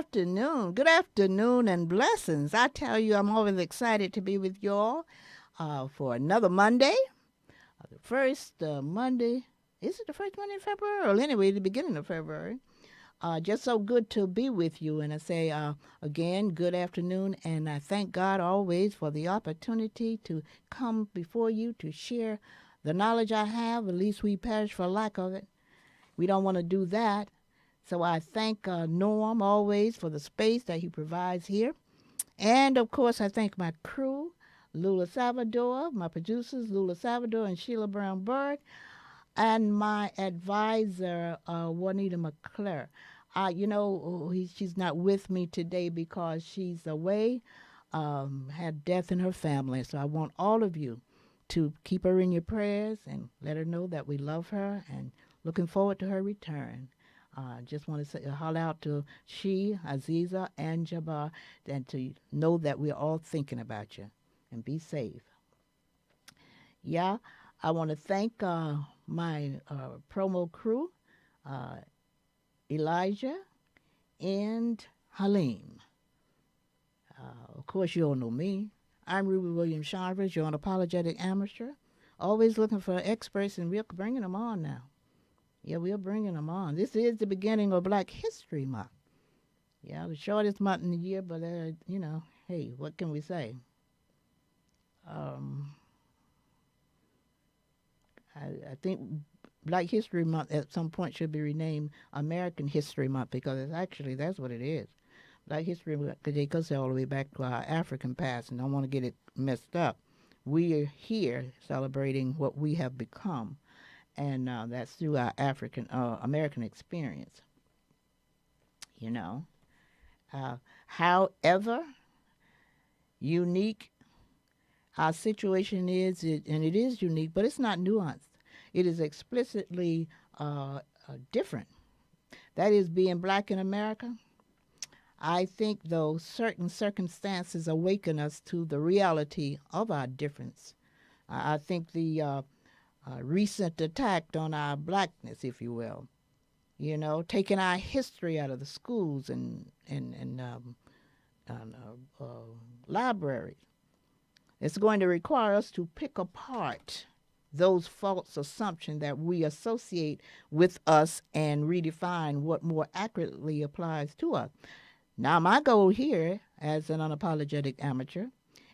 afternoon. Good afternoon and blessings. I tell you, I'm always excited to be with you all for another Monday. The first Monday. Is it the first Monday in February? Or anyway, the beginning of February. Just so good to be with you. And I say again, good afternoon. And I thank God always for the opportunity to come before you to share the knowledge I have. At least we perish for lack of it. We don't want to do that. So I thank Norm always for the space that he provides here. And, of course, I thank my crew, Lula Salvador, my producers, Lula Salvador and Sheila Brown Bird, and my advisor, Juanita McClure. She's not with me today because she's away, had death in her family. So I want all of you to keep her in your prayers and let her know that we love her and looking forward to her return. Just want to say, holler out to she, Aziza, and Jabbar, and to know that we're all thinking about you. And be safe. Yeah, I want to thank my promo crew, Elijah and Halim. Of course, you all know me. I'm Ruby Williams Chavez, your unapologetic amateur. Always looking for experts, and we're bringing them on now. Yeah, we're bringing them on. This is the beginning of Black History Month. Yeah, the shortest month in the year, but, hey, what can we say? I think Black History Month at some point should be renamed American History Month because that's what it is. Black History Month, because they goes all the way back to our African past, and I don't want to get it messed up. We are here celebrating what we have become. And that's through our American experience, However unique our situation is, and it is unique, but it's not nuanced. It is explicitly different. That is, being black in America. I think, though, certain circumstances awaken us to the reality of our difference. I think the recent attack on our blackness, if you will, taking our history out of the schools and libraries. It's going to require us to pick apart those false assumptions that we associate with us and redefine what more accurately applies to us. Now, my goal here as an unapologetic amateur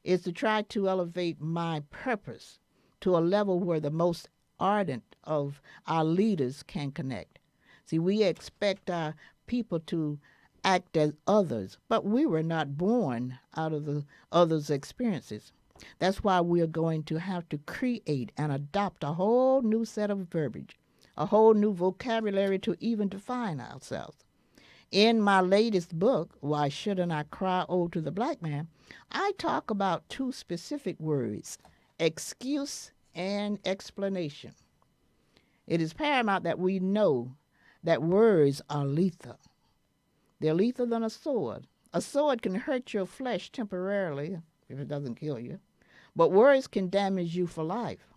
is to try to elevate my purpose to a level where the most ardent of our leaders can connect. See, we expect our people to act as others, but we were not born out of the others' experiences. That's why we are going to have to create and adopt a whole new set of verbiage, a whole new vocabulary to even define ourselves. In my latest book, Why Shouldn't I Cry Ode to the Black Man, I talk about two specific words, excuse and explanation. It is paramount that we know that words are lethal. They're lethal than a sword. A sword can hurt your flesh temporarily if it doesn't kill you, but words can damage you for life.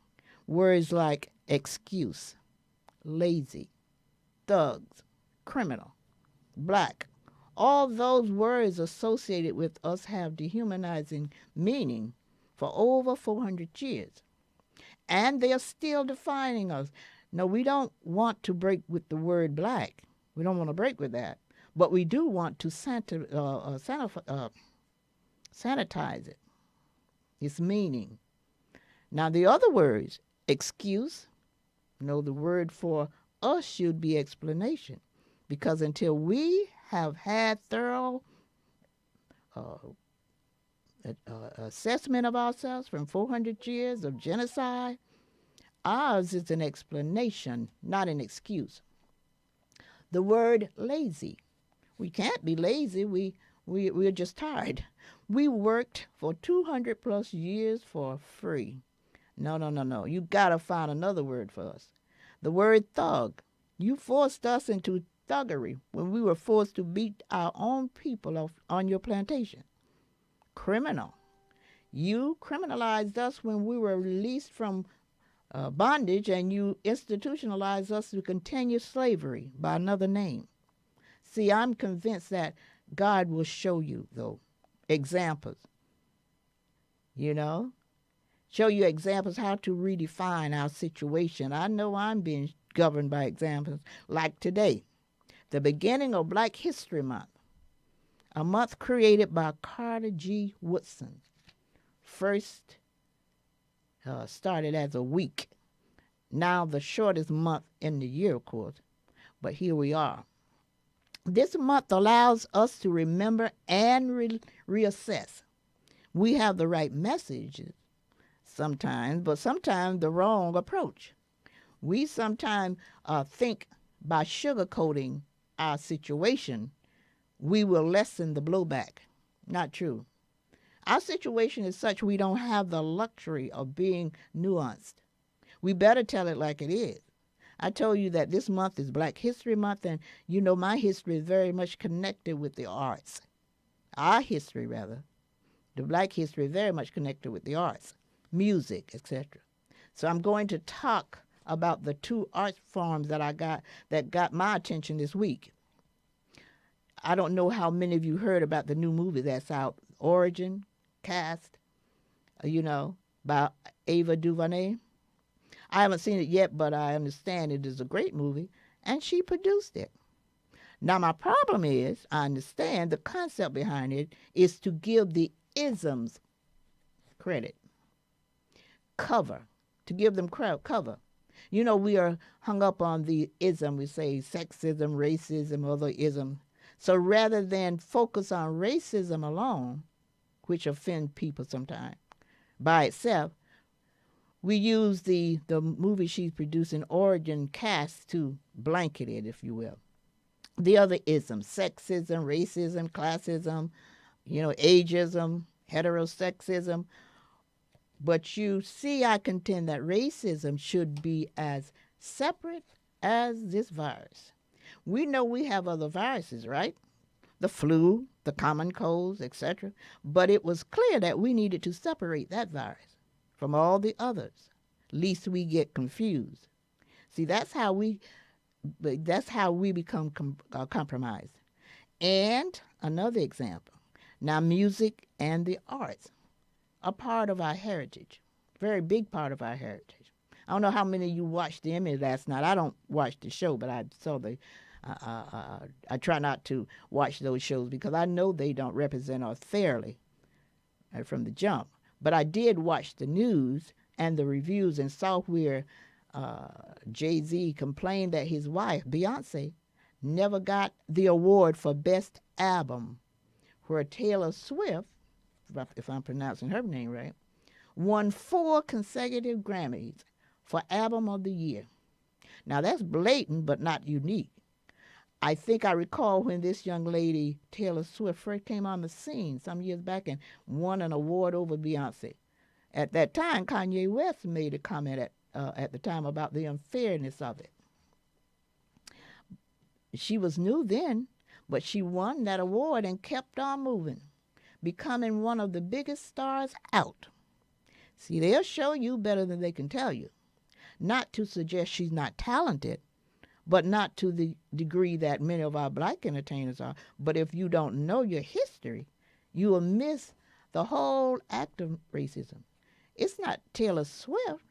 Words like excuse, lazy, thugs, criminal, black, all those words associated with us have dehumanizing meaning for over 400 years. And they are still defining us. No, we don't want to break with the word black. We don't want to break with that. But we do want to sanitize it, its meaning. Now, the other words, excuse, the word for us should be explanation. Because until we have had thorough assessment of ourselves from 400 years of genocide, ours is an explanation, not an excuse. The word lazy. We can't be lazy. We're just tired. We worked for 200 plus years for free. No. You got to find another word for us. The word thug. You forced us into thuggery when we were forced to beat our own people on your plantation. Criminal. You criminalized us when we were released from bondage, and you institutionalized us to continue slavery by another name. See, I'm convinced that God will show you, though, examples, you know, show you examples how to redefine our situation. I know I'm being governed by examples like today, the beginning of Black History Month, a month created by Carter G. Woodson. First started as a week, now the shortest month in the year, of course, but here we are. This month allows us to remember and reassess. We have the right messages sometimes, but sometimes the wrong approach. We sometimes think by sugarcoating our situation, we will lessen the blowback. Not true. Our situation is such we don't have the luxury of being nuanced. We better tell it like it is. I told you that this month is Black History Month, and you know my history is very much connected with the arts. Our history, rather. The Black history is very much connected with the arts, music, etc. So I'm going to talk about the two art forms that got my attention this week. I don't know how many of you heard about the new movie that's out, Origin, Cast, by Ava DuVernay. I haven't seen it yet, but I understand it is a great movie, and she produced it. Now, my problem is, I understand the concept behind it is to give the isms credit, to give them cover. You know, we are hung up on the ism. We say sexism, racism, other isms. So rather than focus on racism alone, which offend people sometimes, by itself, we use the movie she's producing, Origin Cast, to blanket it, if you will. The other isms, sexism, racism, classism, ageism, heterosexism. But you see, I contend that racism should be as separate as this virus. We know we have other viruses, right? The flu, the common colds, etc. But it was clear that we needed to separate that virus from all the others, lest we get confused. See, that's how we become compromised. And another example. Now, music and the arts are part of our heritage, very big part of our heritage. I don't know how many of you watched the Emmy last night. I don't watch the show, but I saw I try not to watch those shows because I know they don't represent us fairly from the jump. But I did watch the news and the reviews and saw where Jay-Z complained that his wife, Beyonce, never got the award for Best Album, where Taylor Swift, if I'm pronouncing her name right, won 4 consecutive Grammys for Album of the Year. Now, that's blatant but not unique. I think I recall when this young lady, Taylor Swift, first came on the scene some years back and won an award over Beyonce. At that time, Kanye West made a comment at the time about the unfairness of it. She was new then, but she won that award and kept on moving, becoming one of the biggest stars out. See, they'll show you better than they can tell you. Not to suggest she's not talented, but not to the degree that many of our Black entertainers are. But if you don't know your history, you will miss the whole act of racism. It's not Taylor Swift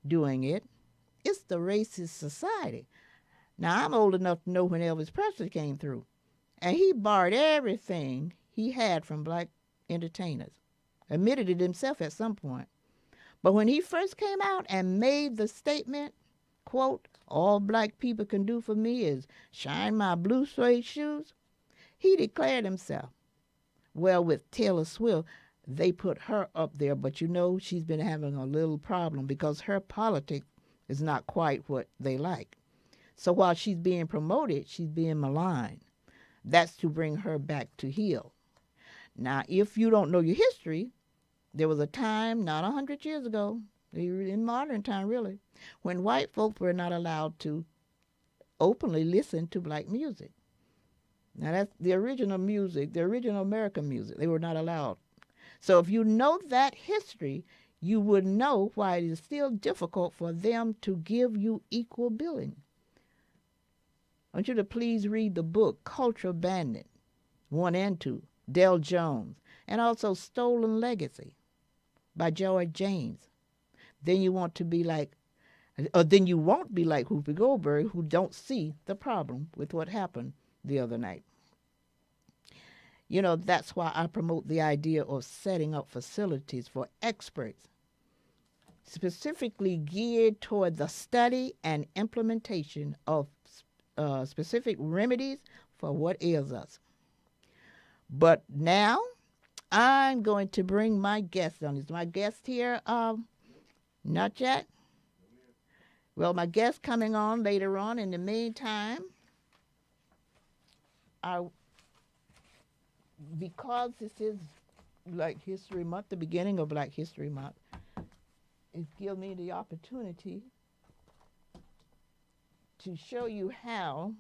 doing it. It's the racist society. Now, I'm old enough to know when Elvis Presley came through, and he borrowed everything he had from Black entertainers. Admitted it himself at some point. But when he first came out and made the statement, quote, all Black people can do for me is shine my blue suede shoes, he declared himself. Well, with Taylor Swift, they put her up there, but she's been having a little problem because her politics is not quite what they like. So while she's being promoted, she's being maligned. That's to bring her back to heel. Now, if you don't know your history, there was a time, not 100 years ago, in modern time really, when white folks were not allowed to openly listen to Black music. Now, that's the original music, the original American music. They were not allowed. So if you know that history, you would know why it is still difficult for them to give you equal billing. I want you to please read the book, Cultural Bandit. 1 and 2, Dale Jones, and also Stolen Legacy by George James. Then you want to be like, or then you won't be like Whoopi Goldberg, who don't see the problem with what happened the other night. You know, that's why I promote the idea of setting up facilities for experts, specifically geared toward the study and implementation of specific remedies for what ails us. But now I'm going to bring my guest on. Is my guest here not yet? Well, my guest coming on later on. In the meantime, because this is Black History Month, the beginning of Black History Month, it gives me the opportunity to show you how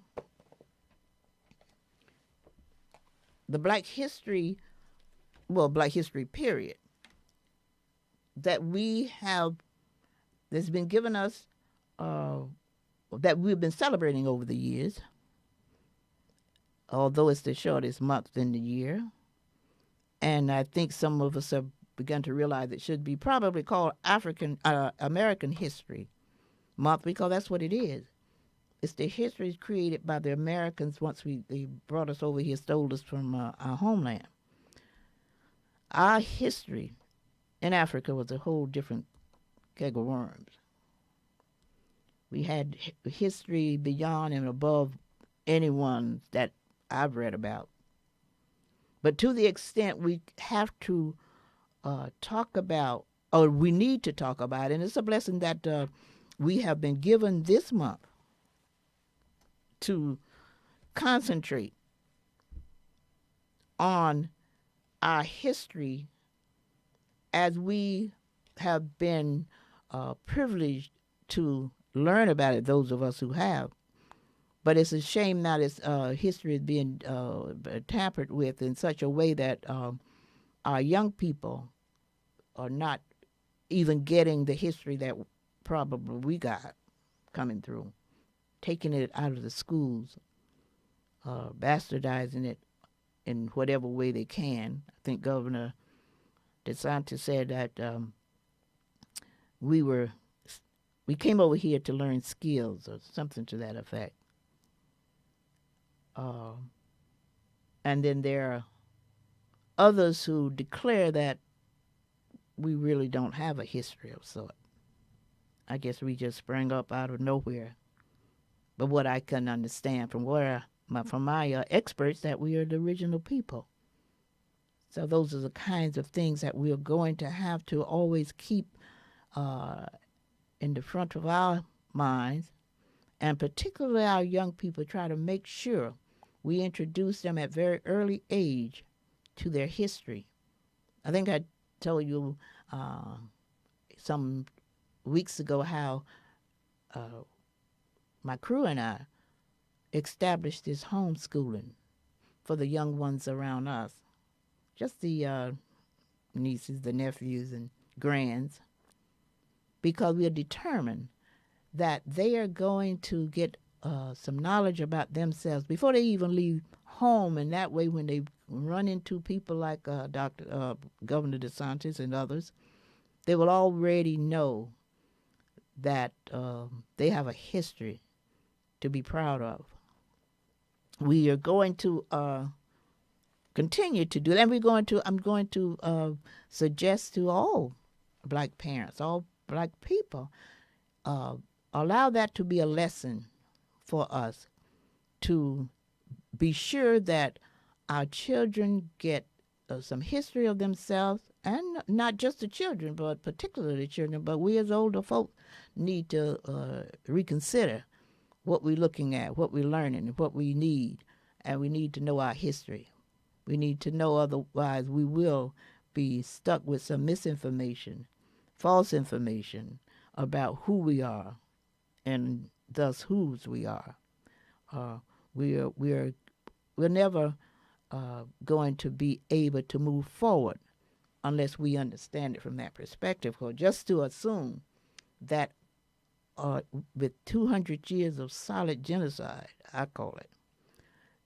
the Black History period that we have, that's been given us, that we've been celebrating over the years, although it's the shortest month in the year. And I think some of us have begun to realize it should be probably called American History Month, because that's what it is. It's the histories created by the Americans once they brought us over here, stole us from our homeland. Our history in Africa was a whole different keg of worms. We had history beyond and above anyone that I've read about. But to the extent we have to talk about, or we need to talk about, and it's a blessing that we have been given this month to concentrate on our history, as we have been privileged to learn about it, those of us who have. But it's a shame now this history is being tampered with in such a way that our young people are not even getting the history that probably we got coming through, taking it out of the schools, bastardizing it in whatever way they can. I think Governor DeSantis said that we came over here to learn skills or something to that effect. And then there are others who declare that we really don't have a history of sort. I guess we just sprang up out of nowhere. But what I can understand from my experts, that we are the original people. So those are the kinds of things that we are going to have to always keep in the front of our minds, and particularly our young people, try to make sure we introduce them at very early age to their history. I think I told you some weeks ago how my crew and I established this homeschooling for the young ones around us, just the nieces, the nephews, and grands, because we are determined that they are going to get some knowledge about themselves before they even leave home, and that way when they run into people like Governor DeSantis and others, they will already know that they have a history to be proud of. We are going to continue to do that. And I'm going to suggest to all black parents, all black people, allow that to be a lesson for us, to be sure that our children get some history of themselves, and not just the children, but particularly the children, but we as older folk need to reconsider what we're looking at, what we're learning, what we need, and we need to know our history. We need to know, otherwise we will be stuck with some misinformation, false information about who we are, and thus whose we are. We're never going to be able to move forward unless we understand it from that perspective. Or just to assume that with 200 years of solid genocide, I call it,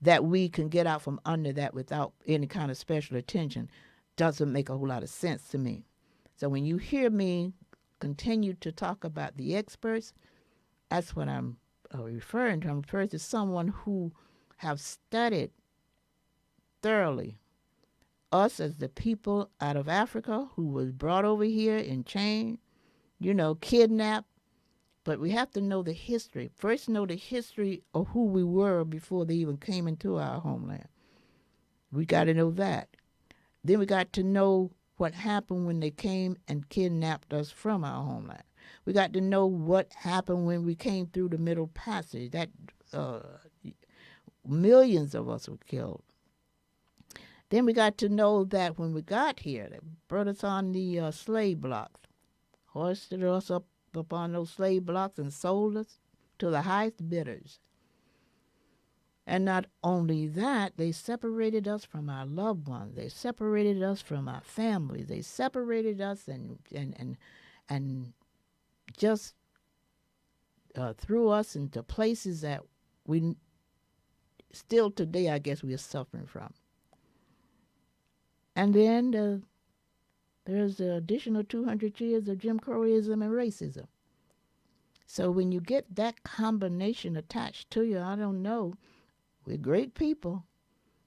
that we can get out from under that without any kind of special attention doesn't make a whole lot of sense to me. So when you hear me continue to talk about the experts, that's what I'm referring to. I'm referring to someone who have studied thoroughly us as the people out of Africa who was brought over here in chains, kidnapped. But we have to know the history. First, know the history of who we were before they even came into our homeland. We got to know that. Then we got to know what happened when they came and kidnapped us from our homeland. We got to know what happened when we came through the Middle Passage. That millions of us were killed. Then we got to know that when we got here, they brought us on the slave blocks, hoisted us up on those slave blocks and sold us to the highest bidders. And not only that, they separated us from our loved ones. They separated us from our families. They separated us and just threw us into places that we still today, I guess, we are suffering from. And then there's the additional 200 years of Jim Crowism and racism. So when you get that combination attached to you, I don't know, we're great people,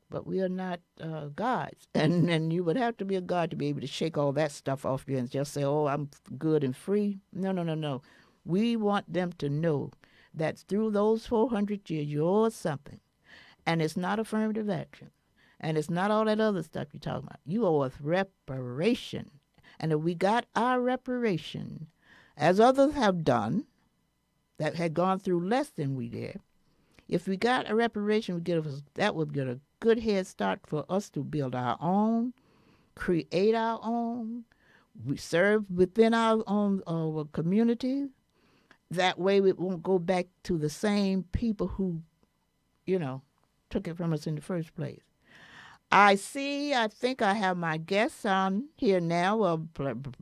but we are not gods. And you would have to be a god to be able to shake all that stuff off you and just say, oh, I'm good and free. No. We want them to know that through those 400 years, you're something. And it's not affirmative action. And it's not all that other stuff you're talking about. You owe us reparation. And if we got our reparation, as others have done, that had gone through less than we did, if we got a reparation, that would get a good head start for us to build our own, create our own, we serve within our own community. That way we won't go back to the same people who, took it from us in the first place. I think I have my guests on here now.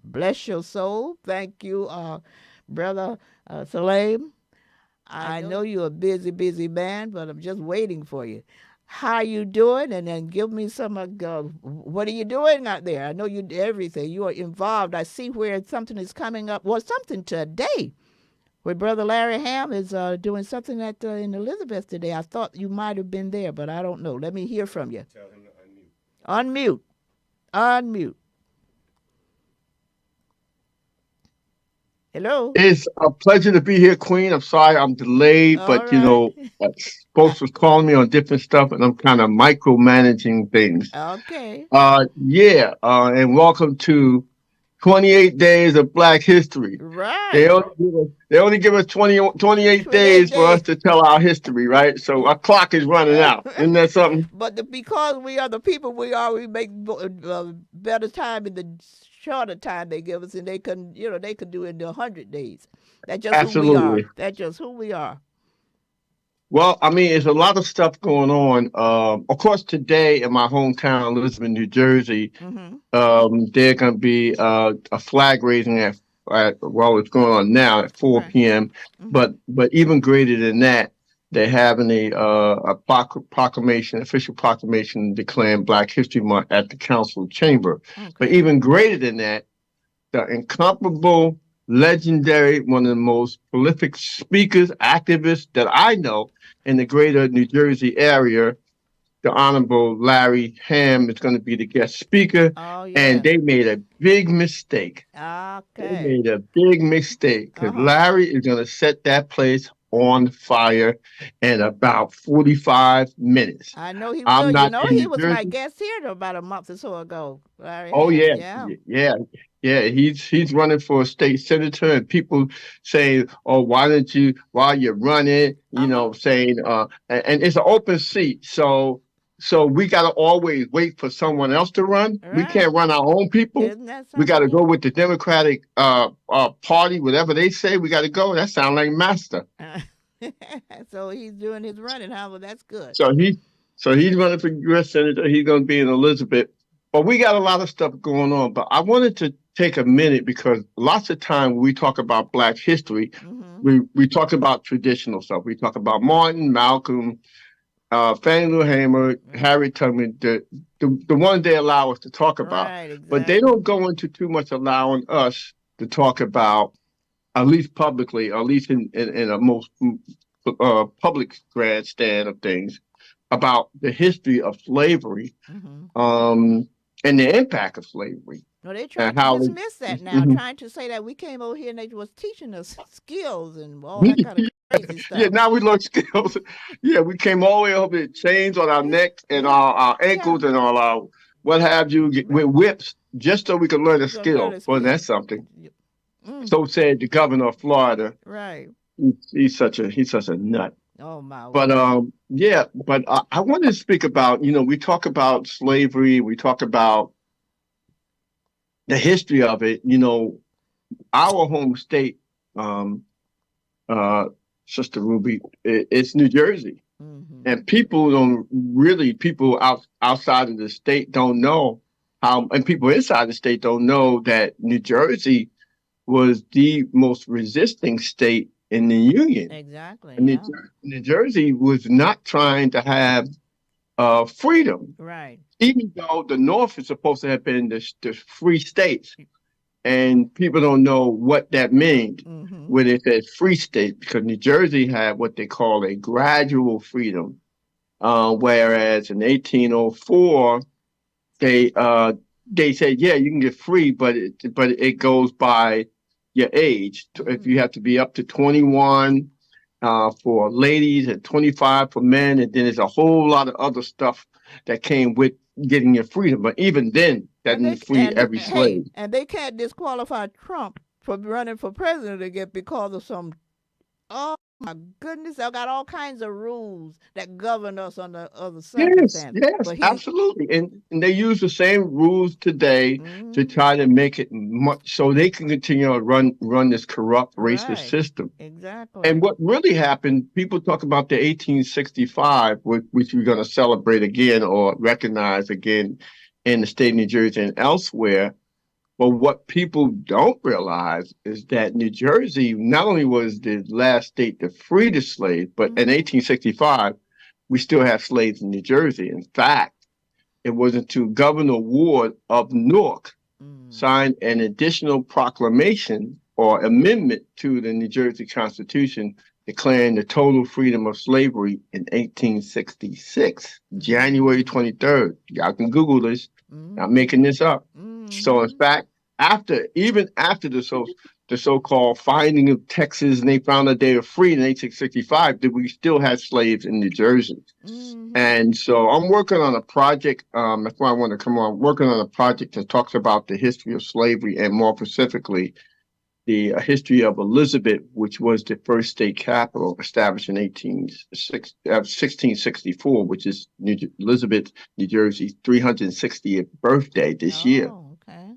Bless your soul. Thank you, Brother Salam. I know you're a busy man, but I'm just waiting for you. How you doing? And then give me some, what are you doing out there? I know you do everything. You are involved. I see where something is coming up. Well, something today. Where Brother Larry Ham is doing something in Elizabeth today. I thought you might have been there, but I don't know. Let me hear from you. Tell him to unmute. Unmute. Hello. It's a pleasure to be here, Queen. I'm sorry I'm delayed, All but right. folks was calling me on different stuff, and I'm kind of micromanaging things. Okay. And welcome to 28 Days of Black History. Right. They only give us 28 days for us to tell our history, right? So our clock is running out. Isn't that something? But because we are the people we are, we make better time in the shorter time they give us, and they can do it in 100 days. That's just Absolutely. who we are. That's just who we are. Well, I mean, there's a lot of stuff going on. Of course, today in my hometown, Elizabeth, New Jersey, there's going to be a flag raising it's going on now at 4 p.m. But even greater than that, they're having a official proclamation declaring Black History Month at the council chamber. Okay. But even greater than that, the incomparable, legendary, one of the most prolific speakers, activists that I know in the greater New Jersey area, the Honorable Larry Ham is going to be the guest speaker. Oh, yeah. And they made a big mistake. Okay. They made a big mistake because Larry is going to set that place on fire in about 45 minutes. I know he will. He was my guest here about a month or so ago. Larry Ham. Yeah. He's running for a state senator, and people saying, "Oh, while you're running?" Saying, and it's an open seat, so we got to always wait for someone else to run. Right. We can't run our own people. We got to go with the Democratic Party, whatever they say. We got to go. That sounds like master. So he's doing his running, well, that's good. So he's running for U.S. Senator. He's going to be in Elizabeth. But we got a lot of stuff going on. But I wanted to take a minute because lots of time when we talk about Black history, we talk about traditional stuff. We talk about Martin, Malcolm, Fannie Lou Hamer, Harriet Tubman, the ones they allow us to talk about, Right, but they exactly. don't go into too much allowing us to talk about, at least publicly, or at least in a most public grandstand of things, about the history of slavery, Hmm. and the impact of slavery No, they're and trying to how dismiss that now, Mhm. trying to say that we came over here and they was teaching us skills and all that kind of crazy Yeah, stuff. now we learn skills. Yeah, we came all the way up with chains on our necks and Yeah, our yeah, ankles and all our what have you with right. whips just so we could learn a We're gonna learn skill. a Well, skill. that's something. Yep. Mm, So said the governor of Florida. right. He's such a nut. Oh my But word. yeah, but I want to speak about, we talk about slavery, we talk about the history of it. Our home state, um, uh, Sister Ruby, it's New Jersey. Hmm. And people outside of the state don't know how, and people inside the state don't know that New Jersey was the most resisting state in the Union. Exactly. And Yeah. New Jersey was not trying to have freedom, Right. even though the North is supposed to have been the free states. And people don't know what that means Hmm. when it says free state, because New Jersey had what they call a gradual freedom, whereas in 1804 they uh, they said, yeah, you can get free, but it goes by your age. If you Mm. have to be up to 21 for ladies and 25 for men, and then there's a whole lot of other stuff that came with getting your freedom. But even then, that And didn't free every hey, slave. and they can't disqualify Trump for running for president again because of some. Oh my goodness! I got all kinds of rules that govern us under other Yes, circumstances. yes, But he. absolutely. And they use the same rules today to Mm, try to make it much so they can continue to run this corrupt racist right. system. And Exactly. what really happened, people talk about the 1865, which we're going to celebrate again or recognize again in the state of New Jersey and elsewhere. But what people don't realize is that New Jersey not only was the last state to free the slaves, but in Hmm. 1865, we still have slaves in New Jersey. In fact, it was until Governor Ward of Newark Mm. signed an additional proclamation or amendment to the New Jersey Constitution declaring the total freedom of slavery in 1866, January Mm. 23rd. Y'all can Google this. I'm Mm. making this up. So in Mm. fact, even after the so-called finding of Texas and they found that they were free in 1865, that we still had slaves in New Jersey. Mm. And so I'm working on a project. That's why I want to come on. Working on a project that talks about the history of slavery and more specifically the history of Elizabeth, which was the first state capital established in 1664, which is Elizabeth, New Jersey's 360th birthday this year. Oh, okay.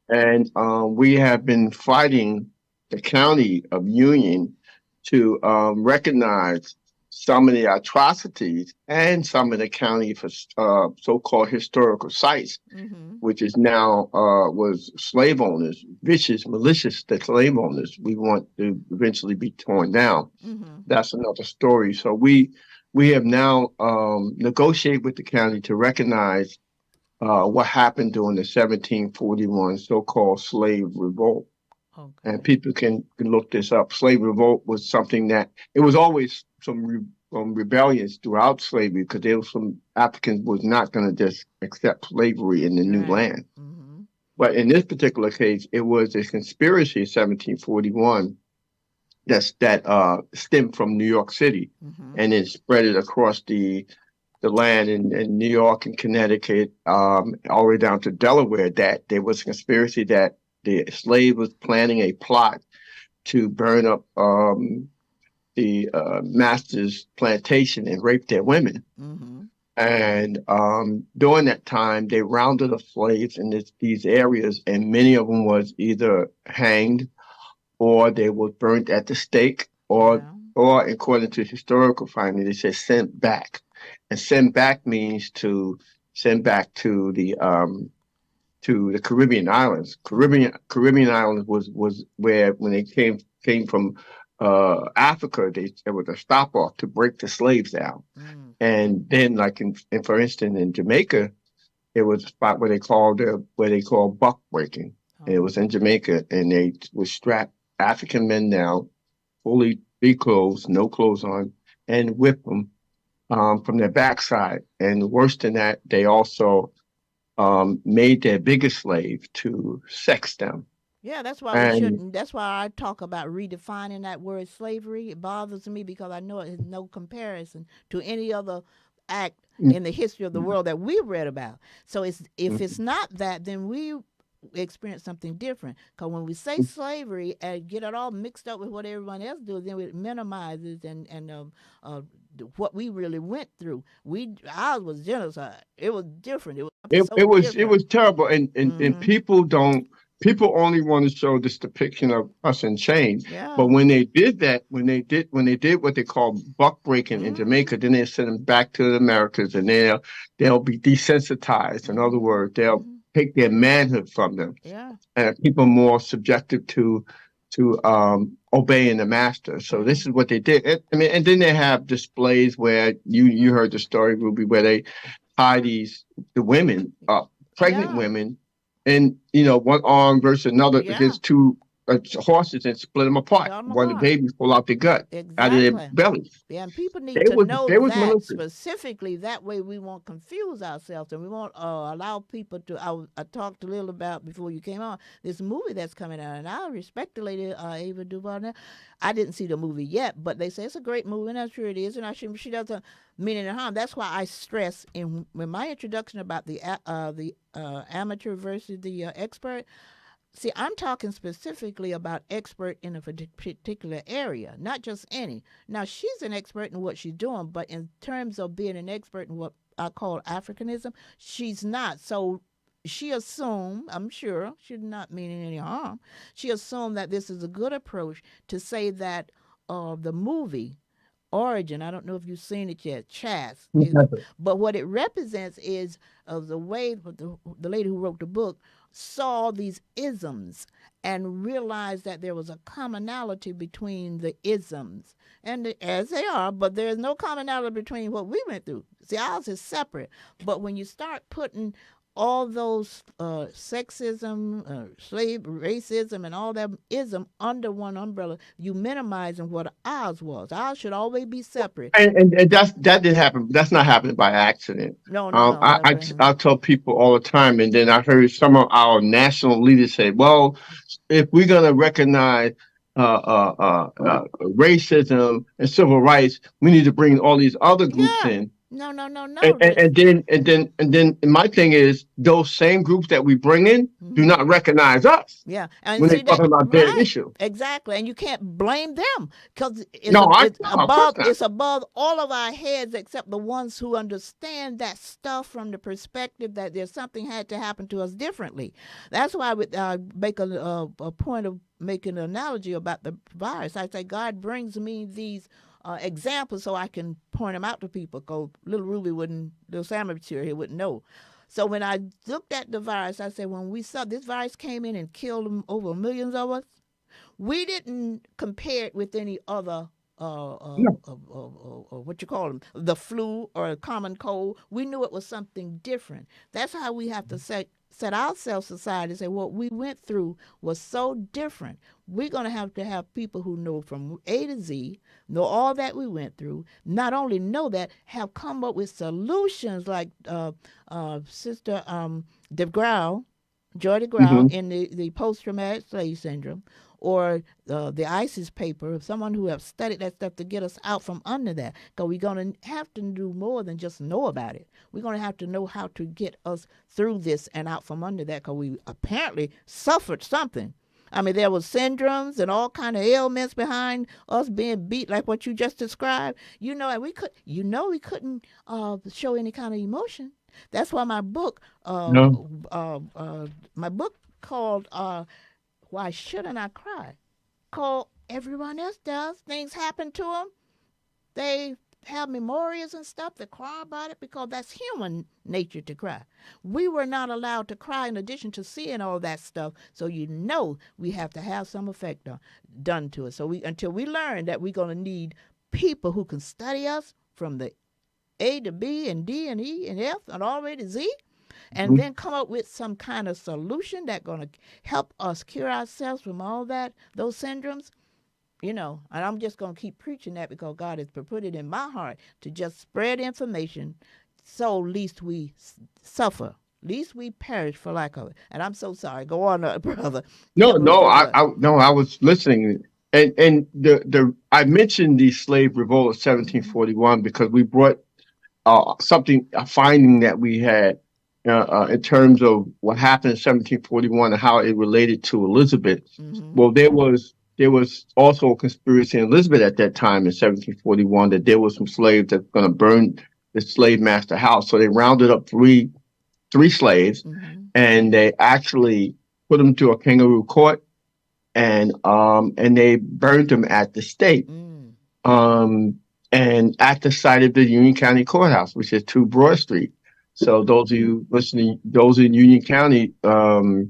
And we have been fighting the county of Union to recognize some of the atrocities and some of the county for so-called historical sites, Mm-hmm. which is now was slave owners, vicious, malicious the slave owners. We want to eventually be torn down. Mm-hmm. That's another story. So we have now negotiated with the county to recognize what happened during the 1741 so-called slave revolt. And Okay. people can look this up. Slave revolt was something that it was always rebellions throughout slavery because there was some Africans was not going to just accept slavery in the new Right. land. Mm-hmm. But in this particular case, it was a conspiracy in 1741 that stemmed from New York City, Mm-hmm. and then spread it across the land in New York and Connecticut, all the way down to Delaware, that there was a conspiracy that the slave was planning a plot to burn up the master's plantation and rape their women. Mm-hmm. And during that time, they rounded up slaves in these areas, and many of them was either hanged or they were burnt at the stake, Yeah. or according to historical findings, they said sent back. And send back means to send back to the Caribbean islands. Mm-hmm. Caribbean islands was where when they came from Africa, it was a stop off to break the slaves out. Mm. And then, like for instance, in Jamaica, it was a spot where they call buck breaking. And it Oh. was in Jamaica, and they would strap African men down, fully be clothes, no clothes on, and whip them from their backside. And worse than that, they also made their biggest slave to sex them. Yeah, that's why we And shouldn't. That's why I talk about redefining that word slavery. It bothers me because I know it has no comparison to any other act in the history of the world that we've read about. So it's if it's not that, then we experience something different. Because when we say slavery and get it all mixed up with what everyone else does, then it minimizes uh, what we really went through. Ours was genocide. It was different. It was something so it different. was terrible, and Mm-hmm. people only want to show this depiction of us in chains. But Yeah. when they did that, when they did what they call buck breaking in Mm-hmm. Jamaica, then they send them back to the Americas, and they'll be desensitized. In other Mm-hmm. words, they'll Mm-hmm. take their manhood from them Yeah. and keep them more subjective to obeying the master. So Yeah. this is what they did. I mean, and then they have displays where you heard the story, Ruby, where they tie the women up, pregnant Yeah. women, and one arm versus another Yeah. against two horses and split them apart. Spell them One of the apart. babies pull out their gut out of their Exactly. bellies. Yeah, and people need They to was know they was that militant. specifically. That way, we won't confuse ourselves, and we won't allow people to. I talked a little about before you came on this movie that's coming out, and I respect the lady Ava DuVernay. I didn't see the movie yet, but they say it's a great movie, and I'm sure it is. And she doesn't mean any harm. That's why I stress in my introduction about the amateur versus the expert. See, I'm talking specifically about expert in a particular area, not just any. Now, she's an expert in what she's doing, but in terms of being an expert in what I call Africanism, she's not. So she assumed, I'm sure, she did not mean any harm, she assumed that this is a good approach to say that the movie Origin, I don't know if you've seen it yet, Chas, but what it represents is the way the lady who wrote the book saw these isms and realized that there was a commonality between the isms as they are, but there's no commonality between what we went through. See, ours is separate, but when you start putting all those sexism, slave racism, and all that ism under one umbrella, you minimizing what ours was. Ours should always be separate. And that didn't happen. That's not happening by accident. No, no, no. I tell people all the time, and then I heard some of our national leaders say, "Well, if we're gonna recognize racism and civil rights, we need to bring all these other groups Yeah. in." No, no, no, And, no. and, and then and then and then my thing is those same groups that we bring in do Mm-hmm. not recognize us Yeah, and when they're see that talking about their right, issue. exactly, and you can't blame them because No, of course not. it's above all of our heads except the ones who understand that stuff from the perspective that there's something had to happen to us differently. That's why I would make a point of making an analogy about the virus. I say God brings me these examples so I can point them out to people. Because little Sam here wouldn't know. So when I looked at the virus, I said, when we saw this virus came in and killed over millions of us, we didn't compare it with any other No. what you call them, the flu or a common cold. We knew it was something different. That's how we have to set ourselves aside and say what we went through was so different. We're going to have people who know from A to Z, know all that we went through, not only know that, have come up with solutions like Sister DeGraw, Joy DeGraw Hmm. in the post-traumatic slave syndrome, or the ISIS paper of someone who have studied that stuff to get us out from under that. Because we're going to have to do more than just know about it. We're going to have to know how to get us through this and out from under that, because we apparently suffered something. I mean, there was syndromes and all kind of ailments behind us being beat, like what you just described. And we couldn't show any kind of emotion. That's why No. my book called "Why Shouldn't I Cry?" called everyone else does. Things happen to them. They have memorials and stuff that cry about it because that's human nature to cry. We were not allowed to cry in addition to seeing all that stuff. So we have to have some effect done to it. So until we learn that we're going to need people who can study us from the A to B and D and E and F and all the way to Z, and then come up with some kind of solution that's going to help us cure ourselves from all those syndromes. And I'm just going to keep preaching that because God has put it in my heart to just spread information so least we suffer, least we perish for lack of it. And I'm so sorry. Go on, brother. No, I was listening. And I mentioned the slave revolt of 1741 because we brought a finding that we had in terms of what happened in 1741 and how it related to Elizabeth. Well, there was also a conspiracy in Elizabeth at that time in 1741 that there was some slaves that were going to burn the slave master house. So they rounded up three slaves, and they actually put them to a kangaroo court, and they burned them at the stake, and at the site of the Union County Courthouse, which is 2 Broad Street. So those of you listening, those in Union County, know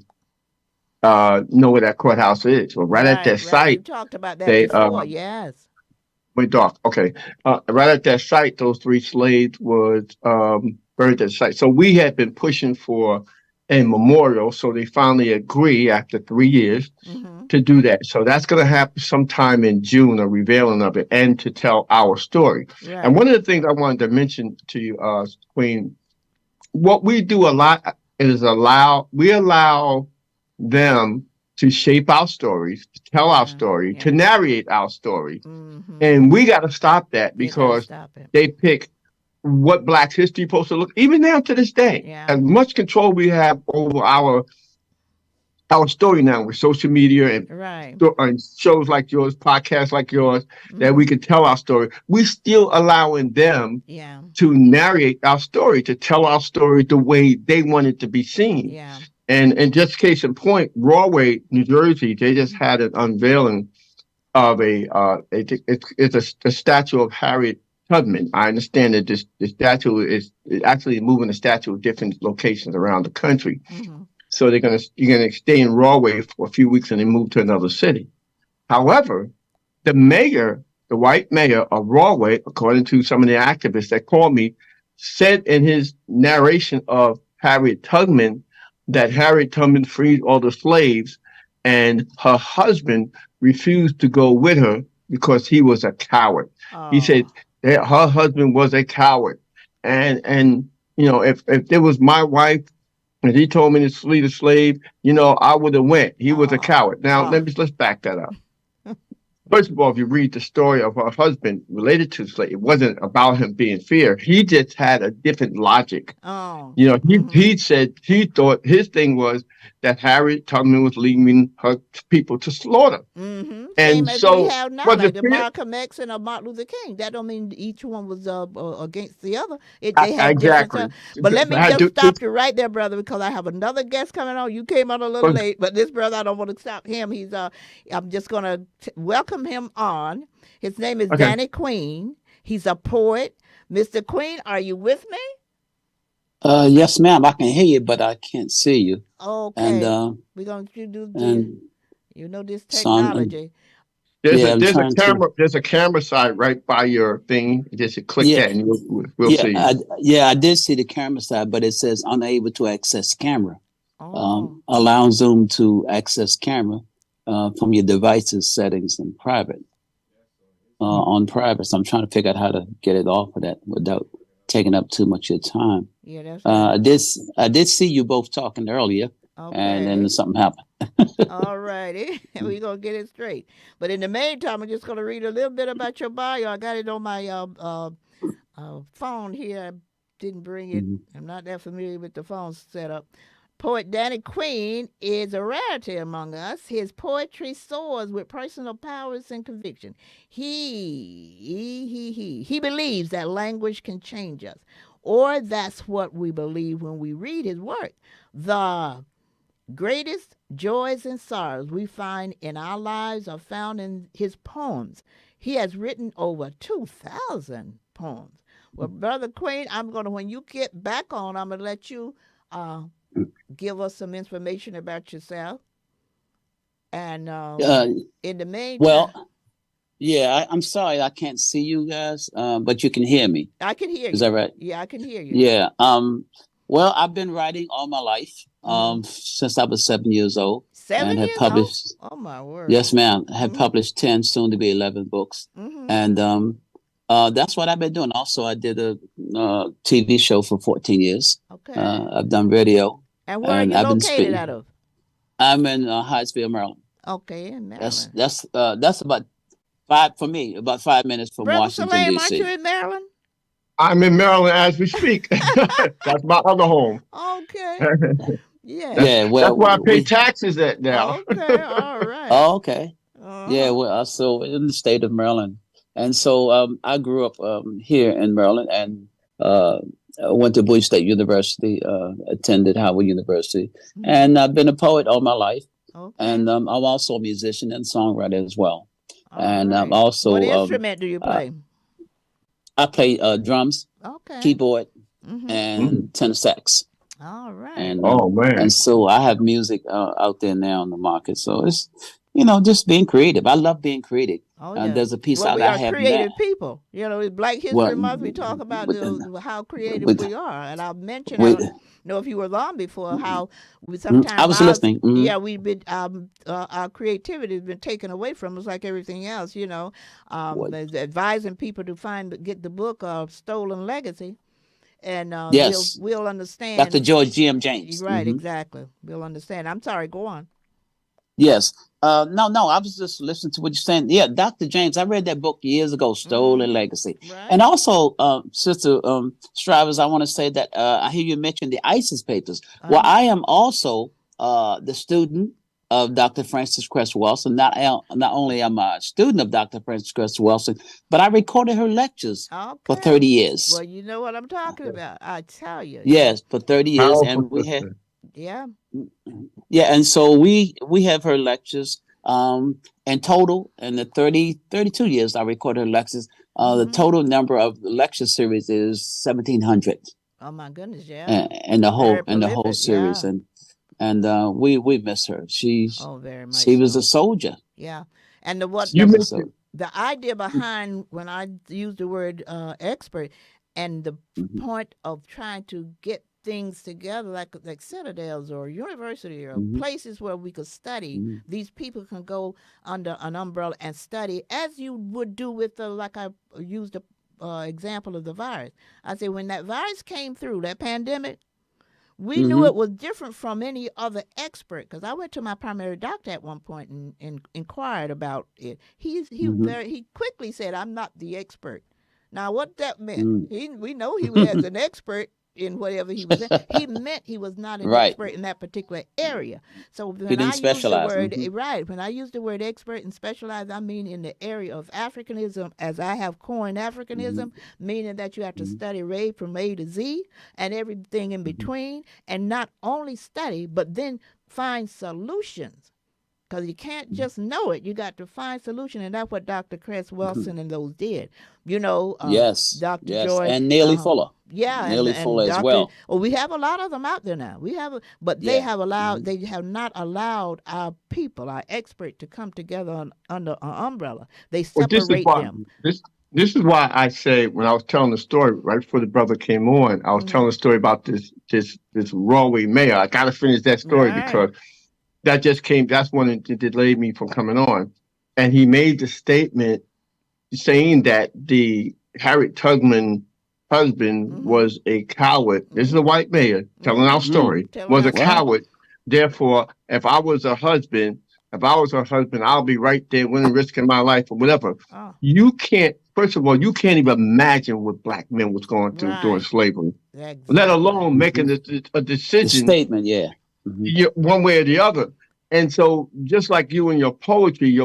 where that courthouse is. Well, right at that site, you talked about that before. Yes. Went dark. Okay. Right at that site, those 3 slaves was burned at the site. So we had been pushing for a memorial. So they finally agree after 3 years to do that. So that's going to happen sometime in June, a revealing of it, and to tell our story. Right. And one of the things I wanted to mention to you, Queen, what we do a lot is we allow them to shape our stories, to tell our story, to narrate our story. And we got to stop that because they pick what Black history is supposed to look, even now to this day. As much control we have over our story now with social media and shows like yours, podcasts like yours, that we can tell our story. We still allowing them to narrate our story, to tell our story the way they want it to be seen. And just case in point, Broadway, New Jersey, they just had an unveiling of it's a statue of Harriet Tubman. I understand that the statue is actually moving the statue to different locations around the country. So you're gonna stay in Broadway for a few weeks and then move to another city. However, the white mayor of Broadway, according to some of the activists that called me, said in his narration of Harriet Tubman that Harriet Tubman freed all the slaves and her husband refused to go with her because he was a coward. He said that her husband was a coward. And if it was my wife and he told me to flee the slave, I would have went. He was a coward. Now, let's back that up. First of all, if you read the story of her husband related to slave, it wasn't about him being fear. He just had a different logic. He said he thought his thing was that Harriet Tubman was leaving her people to slaughter. And same as so we have now, like the Malcolm X and Martin Luther King. That don't mean each one was against the other. They had different. But let me just stop you right there, brother, because I have another guest coming on. You came on a little late, but this brother, I don't want to stop him. I'm just going to welcome him on. His name is Danny Queen. He's a poet. Mr. Queen, are you with me? Yes, ma'am. I can hear you, but I can't see you. Okay. And we're going to do this technology. There's a camera side right by your thing. Just click that and we'll see. I did see the camera side, but it says unable to access camera. Allowing Zoom to access camera from your device's settings in private. On private. So I'm trying to figure out how to get it off of that without taking up too much of your time. Yeah, that's right. I did see you both talking earlier, and then something happened. All righty. We're going to get it straight. But in the meantime, I'm just going to read a little bit about your bio. I got it on my phone here. I didn't bring it. I'm not that familiar with the phone setup. Poet Danny Queen is a rarity among us. His poetry soars with personal powers and conviction. He believes that language can change us, or that's what we believe when we read his work. The greatest joys and sorrows we find in our lives are found in his poems. He has written over 2,000 poems. Well, Brother Queen, when you get back on, I'm gonna let you give us some information about yourself. And in the meantime, well, yeah, I'm sorry I can't see you guys, but you can hear me. I can hear you. Is that right? Yeah, I can hear you. Yeah. Well, I've been writing all my life, since I was 7 years old. 7 and have years published. old? Oh my word! Yes, ma'am. Have published 10, soon to be 11 books, and that's what I've been doing. Also, I did a TV show for 14 years. Okay. I've done radio. And where are you located out of? I'm in Hyattsville, Maryland. Okay, in Maryland. That's about 5 minutes from Brother Washington, Salam, D.C. aren't you in Maryland? I'm in Maryland as we speak. That's my other home. Okay. Yeah. Yeah. Well, that's where I pay taxes at now. Okay. All right. Oh, okay. Yeah. Well, so in the state of Maryland, and so I grew up here in Maryland, and went to Bowie State University, attended Howard University, and I've been a poet all my life. Okay. And I'm also a musician and songwriter as well. And I'm also. What instrument do you play? I play drums, keyboard, and tenor sax. All right. And, man. And so I have music out there now on the market. So it's, just being creative. I love being creative. Oh, yeah. There's a piece out I have creative people. It's Black History Month. We talk about how creative we are. And I mentioned, I don't know if you were on before, how we sometimes I was listening. Yeah, we've been our creativity has been taken away from us like everything else. Advising people to get the book Stolen Legacy. And yes, we'll understand. Dr. George G.M. James. Right, exactly. We'll understand. I'm sorry, go on. Yes. No, I was just listening to what you're saying. Yeah, Dr. James, I read that book years ago, Stolen Legacy. Right. And also, Sister Strivers, I want to say that I hear you mention the ISIS papers. Well, I am also the student of Dr. Frances Cress Welsing. Not only am I a student of Dr. Frances Cress Welsing, but I recorded her lectures for 30 years. Well, you know what I'm talking about. I tell you. Yes, for 30 years. And we had... Yeah. Yeah, and so we have her lectures in total, in the 32 years I recorded her lectures. The total number of the lecture series is 1,700. Oh my goodness, yeah. And the whole series. Yeah. And we miss her. She was a soldier. Yeah. And the idea behind when I use the word expert and the point of trying to get things together like citadels or university or places where we could study. These people can go under an umbrella and study as you would do with like I used the example of the virus. I say when that virus came through, that pandemic, we knew it was different from any other expert because I went to my primary doctor at one point and inquired about it. He quickly said, "I'm not the expert." Now, what that meant, we know he was an expert in whatever he was in. He meant he was not an expert in that particular area. So when I use the word when I use the word expert and specialized, I mean in the area of Africanism, as I have coined Africanism, meaning that you have to study rape from A to Z and everything in between, and not only study, but then find solutions. Because you can't just know it. You got to find solution. And that's what Dr. Cress Welsing and those did. Yes. Dr. Yes. Joy. And Neely Fuller. Yeah. Neely Fuller as well. Oh, we have a lot of them out there now. They have not allowed our people, our experts, to come together under an umbrella. They separate them. This is why I say when I was telling the story right before the brother came on, I was telling the story about this Rawley mayor. I got to finish that story because that just came. That's one that delayed me from coming on. And he made the statement saying that the Harriet Tubman husband was a coward. This is a white mayor telling our story. Was a coward. Therefore, if I was her husband, I'll be right there winning, risking my life or whatever. You can't. First of all, you can't even imagine what black men was going through during slavery, let alone making a decision. The statement, one way or the other. And so just like you and your poetry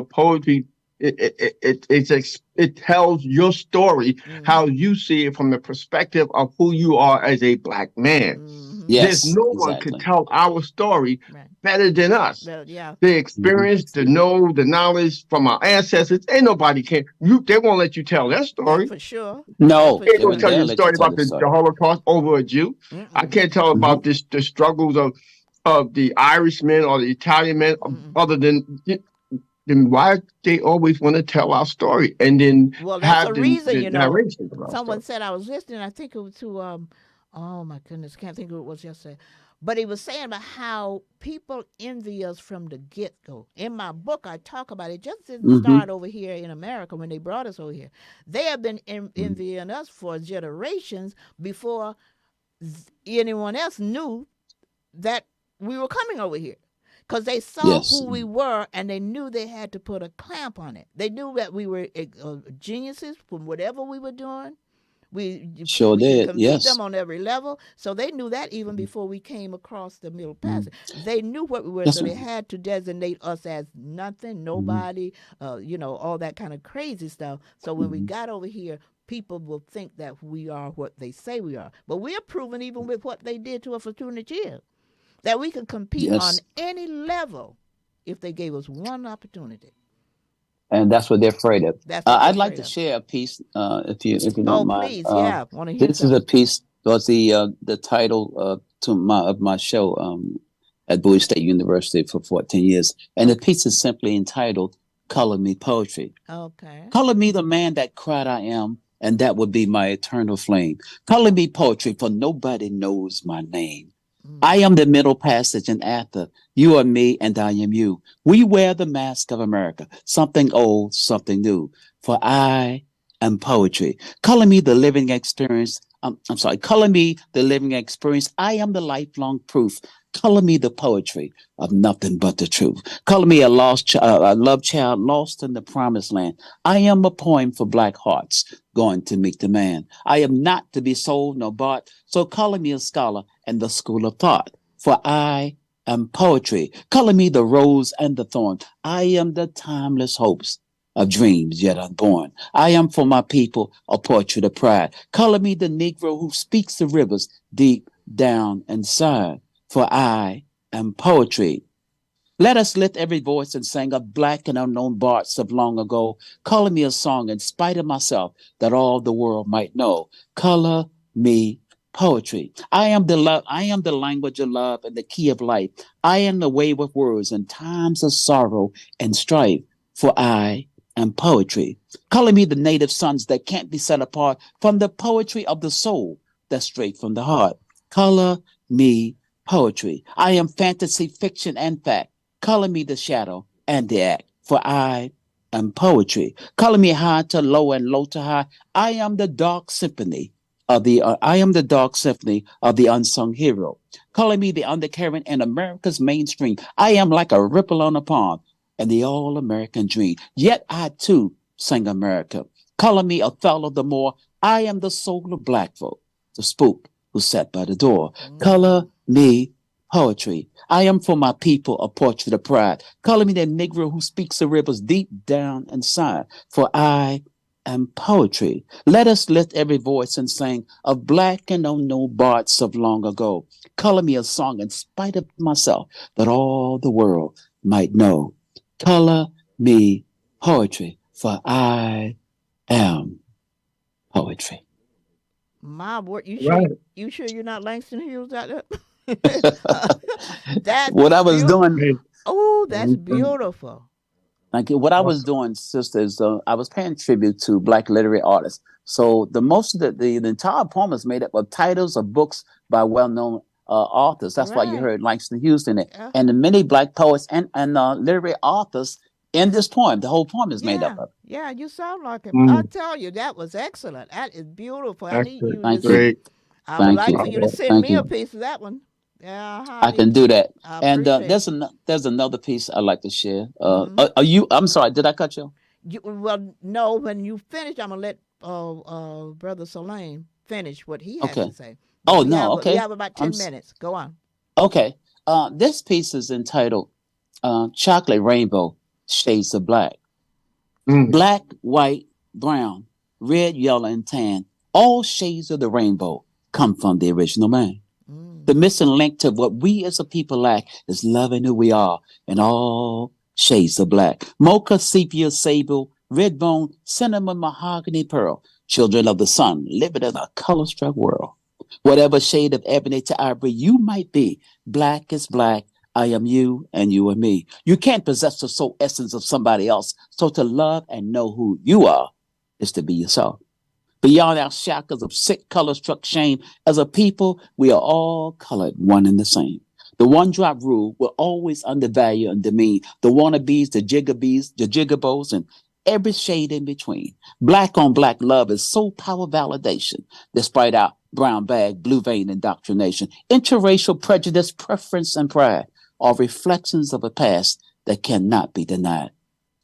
it tells your story, how you see it from the perspective of who you are as a black man. There's Yes, no one can exactly. tell our story Right. better than us. Well, yeah. The Hmm. experience, the know, the knowledge from our ancestors. Ain't nobody can. They won't let you tell their That story. for sure. That No, for Ain't they gonna would sure. tell you dare a let you story tell about the the story. Holocaust over a Jew. I Mm-mm. can't tell Hmm. about the struggles of the Irishmen or the Italian men, Mm-mm. other than then why they always want to tell our story and then Well, that's a have reason, the you know. narration of our Someone story. said I was listening. I think it was to oh my goodness, can't think of who it was yesterday. But he was saying about how people envy us from the get go. In my book, I talk about it. Just didn't Hmm. start over here in America when they brought us over here. They have been envying us for generations before anyone else knew that we were coming over here, because they saw Yes, who we were and they knew they had to put a clamp on it. They knew that we were geniuses from whatever we were doing. sure We can did. compete them Yes. on every level. So they knew that even before we came across the Middle Mhm. Passage. They knew what we were, That's so right. they had to designate us as nothing, Hmm. nobody, all that kind of crazy stuff. So when we Hmm. got over here, people will think that we are what they say we are. But we're proven even with what they did to us for 200 years that we can compete on Yes. any level if they gave us one opportunity. And that's what they're afraid of. That's what they're I'd like afraid to of. share a piece, if you don't Oh, mind. please, yeah, want to hear This is a something. piece. Was the title to my show at Bowie State University for 14 years, and the Okay, piece is simply entitled "Color Me Poetry." okay. Color me the man that cried I am, and that would be my eternal flame. Color me poetry, for nobody knows my name. I Mm. am the middle passage in Atha. You are me, and I am you. We wear the mask of America, something old, something new. For I am poetry. Color me the living experience. I'm sorry, color me the living experience. I am the lifelong proof. Color me the poetry of nothing but the truth. Color me a love child lost in the promised land. I am a poem for black hearts going to meet the man. I am not to be sold nor bought, so color me a scholar in the school of thought. For I am poetry. Color me the rose and the thorn. I am the timeless hopes of dreams yet unborn. I am for my people a portrait of pride. Color me the Negro who speaks the rivers deep down inside. For I am poetry. Let us lift every voice and sing of black and unknown bards of long ago, calling me a song in spite of myself that all the world might know. Color me poetry. I am the love, I am the language of love and the key of life. I am the way with words in times of sorrow and strife, for I am poetry. Color me the native sons that can't be set apart from the poetry of the soul that's straight from the heart. Color me poetry. I am fantasy, fiction, and fact. Color me the shadow and the act, for I am poetry. Color me high to low and low to high. I am the dark symphony I am the dark symphony of the unsung hero. Color me the undercurrent in America's mainstream. I am like a ripple on a pond in the all American dream. Yet I too sing America. Color me Othello the Moor. I am the soul of black folk, the spook who sat by the door. Color Mm. me poetry. I am for my people a portrait of pride. Color me that Negro who speaks the rivers deep down inside. For I am poetry. Let us lift every voice and sing of black and unknown bards of long ago. Color me a song in spite of myself that all the world might know. Color me poetry, for I am poetry. My word, Right. you sure you're not Langston Hughes out there? That's What I was beautiful. doing Hey, Oh, that's mhm. beautiful. Like what I was Awesome. doing, sister, is I was paying tribute to Black literary artists. So the most of the entire poem is made up of titles of books by well-known authors. That's why you Right. heard Langston Hughes in it, Yeah. and the many Black poets and literary authors in this poem. The whole poem is made up Yeah. of. Yeah, you sound like him. I Mm, tell you, that was excellent. That is beautiful. I need excellent. you to Thank you, Great. I would thank like you, for you to Oh, send thank me a you. piece of that one. Yeah, I honey. can do that. I And appreciate there's another piece I'd like to share. it. Hmm. Are you? I'm sorry. Did I cut you? Well, no, when you finish, I'm gonna let Brother Salim finish what he has to Okay. say. But Oh no. we Okay. have about I'm 10 minutes. Go on. okay. This piece is entitled "Chocolate Rainbow Shades of Black." mm, Black, white, brown, red, yellow, and tan. All shades of the rainbow come from the original man. The missing link to what we as a people lack is loving who we are in all shades of black. Mocha, sepia, sable, red bone, cinnamon, mahogany, pearl. Children of the sun, living in a color-struck world. Whatever shade of ebony to ivory you might be, black is black. I am you and you are me. You can't possess the soul essence of somebody else. So to love and know who you are is to be yourself. Beyond our shackles of sick color-struck shame, as a people, we are all colored one and the same. The one-drop rule will always undervalue and demean the wannabes, the jiggabees, the jiggabos, and every shade in between. Black on black love is soul power validation, despite our brown bag, blue vein indoctrination. Interracial prejudice, preference, and pride are reflections of a past that cannot be denied.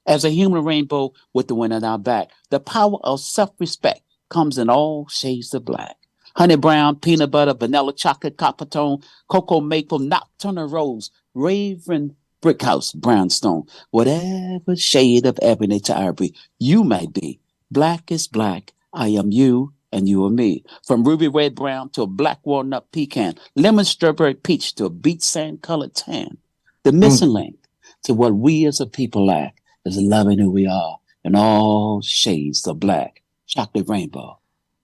As a human rainbow with the wind at our back, the power of self-respect comes in all shades of black. Honey brown, peanut butter, vanilla, chocolate, copper tone, cocoa maple, nocturnal rose, raven, brick house, brownstone. Whatever shade of ebony to ivory you may be, black is black. I am you and you are me. From ruby red brown to a black walnut pecan, lemon strawberry peach to a beach sand colored tan. The missing link to what we as a people lack is loving who we are in all shades of black. Chocolate rainbow,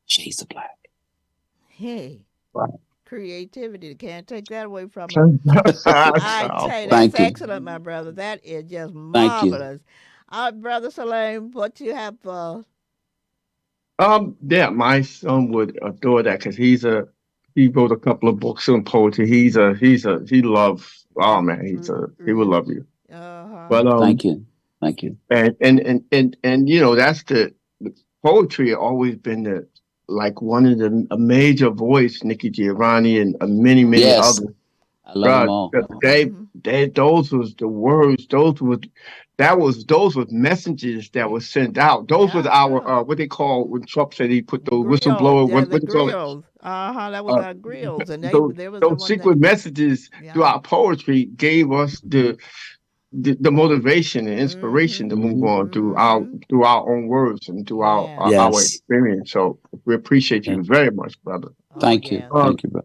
shades of black. Hey, Wow. creativity. Can't take that away from us. I tell you, that's Thank you. excellent, my brother. That is just Thank you. marvelous. Brother Salim, what you have for? Yeah, my son would adore that because he wrote a couple of books on poetry. He loves. Oh man, he would love you. Uh-huh. But Thank you. Thank you. and you know that's the poetry always been the like one of the a major voice, Nikki Giovanni and many Yes, others. I love them Bruh, all. they those was the words. Those was messages that were sent out. Those was Yeah, our yeah. what they call when Trump said he put those Grills. whistleblower. Yeah, What the what they call it? grills. Uh-huh. That was Uh, our grills. And those they was the those one that, secret messages through yeah. our poetry gave us the motivation and inspiration to Mm-hmm. move on Mm-hmm. through our own words and through Yeah. our Yes. experience. So we appreciate Yeah. you very much, brother. Oh, Thank you. yeah. Um, Thank you, bro.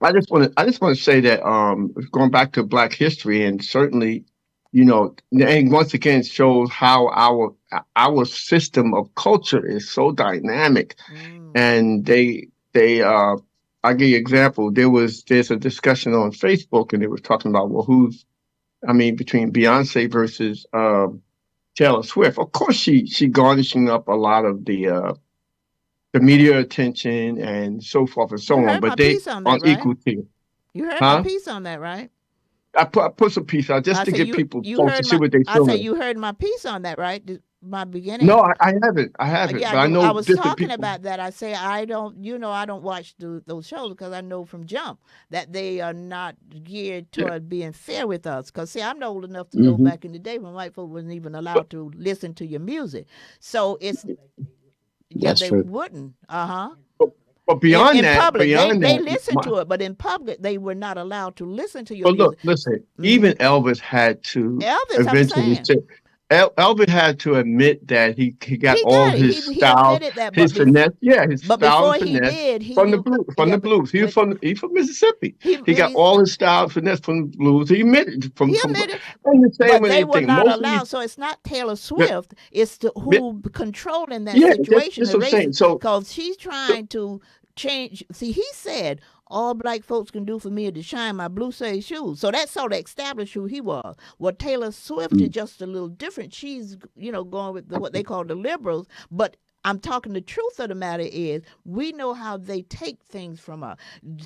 I just want to say that going back to Black history and certainly, you know, and once again shows how our system of culture is so dynamic, Mm. and they I'll give you an example. There's a discussion on Facebook, and they was talking about well, between Beyonce versus Taylor Swift. Of course, she garnishing up a lot of the media attention and so forth and You so on. heard my But they piece on on that, right? equal to, You heard my huh? piece on that, right? I put some piece out just I to say get you people you folks to heard see my what they I say feeling. you heard my piece on that, right? My No, beginning. I haven't, Yeah, but I I know was different talking people. about that. I say I don't, I don't watch those shows because I know from jump that they are not geared Yeah, toward being fair with us. Because see, I'm old enough to know Hmm. back in the day when white folk wasn't even but allowed to listen to your music. So it's yeah, That's they true. wouldn't. Uh huh. but, but In public, beyond they that, listened to it, but in public, they were not allowed to listen to your but look, music. listen. Hmm. Even Elvis had to Elvis, I'm eventually saying. say. Elvis had to admit that he got He all got it. his He style, admitted that, his finesse. Yeah, his but style before and he finesse did, from the blues. From yeah, the but blues. when He's from Mississippi. he He got he all his style and finesse from the blues. He admitted he from admitted, and the same but with they were anything. not Most of these, allowed. So it's not Taylor yeah, Swift; it's yeah, who controlling that yeah, situation, that's the what I'm saying. racism, So, because she's so trying to change. See, he said all black folks can do for me is to shine my blue suede shoes. So that sort of established who he was. Well, Taylor Swift is Mm. just a little different. She's going with what they call the liberals, but I'm talking the truth of the matter is we know how they take things from us.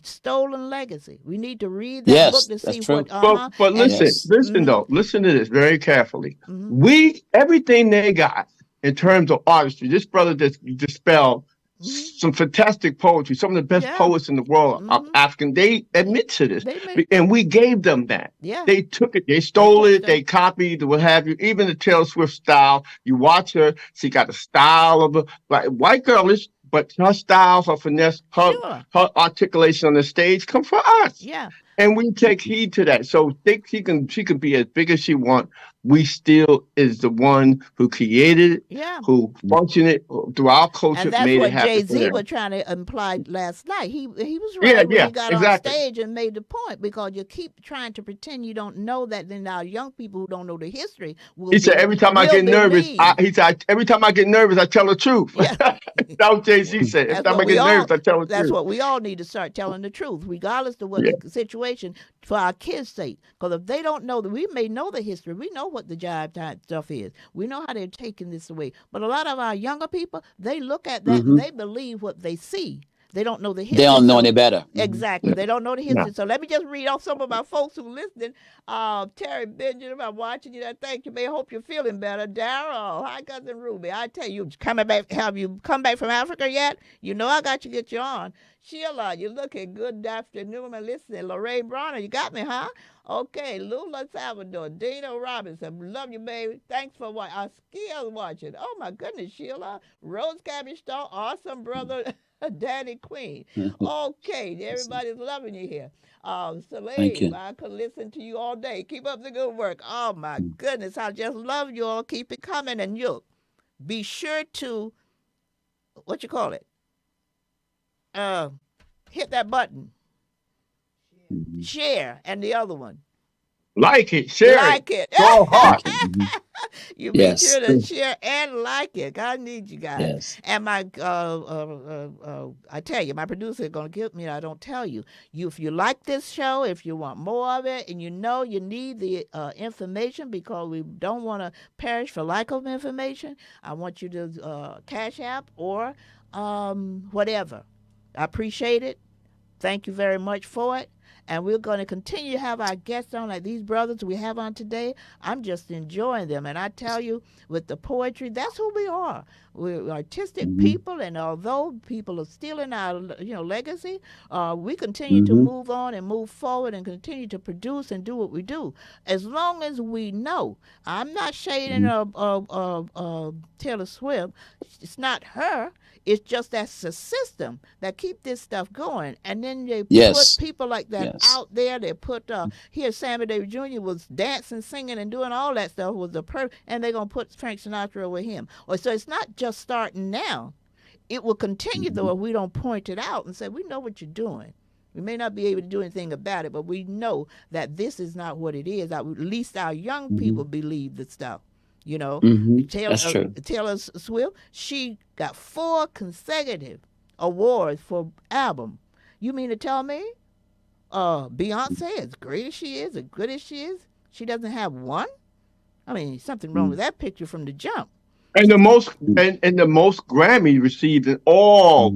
Stolen legacy. We need to read that book Yes, to that's see true. what, uh-huh. but And Yes. listen mm-hmm, though, listen to this very carefully. mm-hmm, We everything they got in terms of artistry. This brother just dispelled mm-hmm. some fantastic poetry. Some of the best Yeah. poets in the world are Mm-hmm. African. They admit to this, They may, and we gave them that. yeah, They took it, they they stole touched it, that. they copied, what have you. Even the Taylor Swift style. You watch her; she got the style of a like white girlish, but her style, her finesse, Sure. her articulation on the stage come from us. Yeah. And we take heed to that. So think she can be as big as she want. We still is the one who created it, Yeah. who functioned it through our culture, And that's made it what happen for Jay-Z them. was trying to imply last night. He was Yeah, right when yeah, he got on exactly. stage and made the point, because you keep trying to pretend you don't know that, then our young people who don't know the history He said every time I will get nervous, believe. he said every time I get nervous, I tell the truth. Yeah. That's what Jay-Z said. Every That's time what I we get all nervous, I tell the that's truth. what we all need to start telling the truth, regardless of what Yeah. the situation, for our kids' sake. Because if they don't know that, we may know the history, we know what the jive type stuff is. We know how they're taking this away. But a lot of our younger people, they look at that and they believe what they see. They don't know the They history. don't know So any better. exactly, they don't know the No. history. So let me just read off some of my folks who listening. Terry Benjamin, I'm watching you. Thank you, man. Hope you're feeling better. Daryl, hi cousin Ruby. I tell you, coming back. Have you come back from Africa yet? You know I got to get you on. Sheila, you looking good afternoon. And listen, Lorraine Bronner, you got me, huh? Okay, Lula Salvador, Dino Robinson, love you, baby. Thanks for what our skills watching. Oh my goodness, Sheila, Rose Cabbage Stone, awesome brother, Danny Queen. Okay, everybody's loving you here. Thank Salave, you. I could listen to you all day. Keep up the good work. Oh my goodness, I just love you all. Keep it coming, and you be sure to what you call it. Uh, hit that button, share, and the other one. Like it, share Like it, it. go hard. Thank you. You be Yes. sure to share and like it. I need you guys. Yes. And my, I tell you, my producer is gonna give me. I don't tell you. If you like this show, if you want more of it, and you know you need the information, because we don't want to perish for lack of information, I want you to Cash App or whatever. I appreciate it. Thank you very much for it. And we're going to continue to have our guests on, like these brothers we have on today. I'm just enjoying them. And I tell you, with the poetry, that's who we are. We're artistic people, and although people are stealing our, legacy, we continue to move on and move forward and continue to produce and do what we do. As long as we know, I'm not shading Taylor Swift. It's not her. It's just that's the system that keep this stuff going. And then they Yes. put people like that Yes. out there. They put here Sammy Davis Jr. was dancing, singing, and doing all that stuff was and they're gonna put Frank Sinatra with him. Or so it's not just starting now. It will continue though if we don't point it out and say we know what you're doing. We may not be able to do anything about it, but we know that this is not what it is. At least our young people believe the stuff. You know, That's true. Taylor Swift, she got 4 consecutive awards for album. You mean to tell me, Beyonce, as great as she is, as good as she is, she doesn't have one? I mean, something wrong with that picture from the jump. And the most and the most Grammy received in all,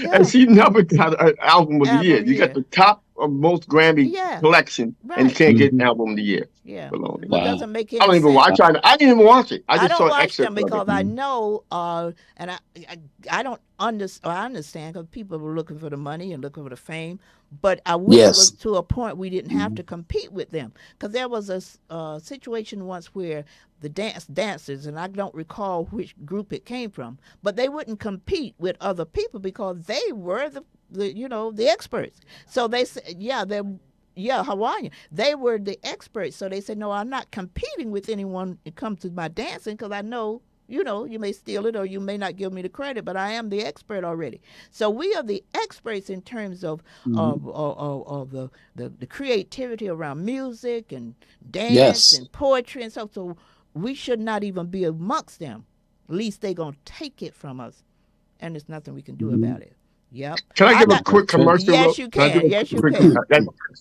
Yeah. and she never got an album of the year. Album You got the top of most Grammy Yeah. collection, and you Right. can't get an album of the year. Yeah. Baloney. It Wow. doesn't make I any don't even sense. watch. I didn't even watch it. I I just don't saw an watch excerpt them of it. because I know, and I don't understand. I understand because people were looking for the money and looking for the fame. But I wish it was Yes. to a point we didn't have to compete with them. Because there was a situation once where the dancers, and I don't recall which group it came from, but they wouldn't compete with other people because they were the experts. So they said, yeah, Hawaiian. They were the experts. So they said, no, I'm not competing with anyone when it comes to my dancing because I know, you may steal it or you may not give me the credit, but I am the expert already. So we are the experts in terms of the creativity around music and dance Yes. and poetry and stuff. So we should not even be amongst them. At least they're going to take it from us. And there's nothing we can do about it. Yep. Can I give a quick True. commercial? Yes, you Can I can. give a Yes, you quick- can.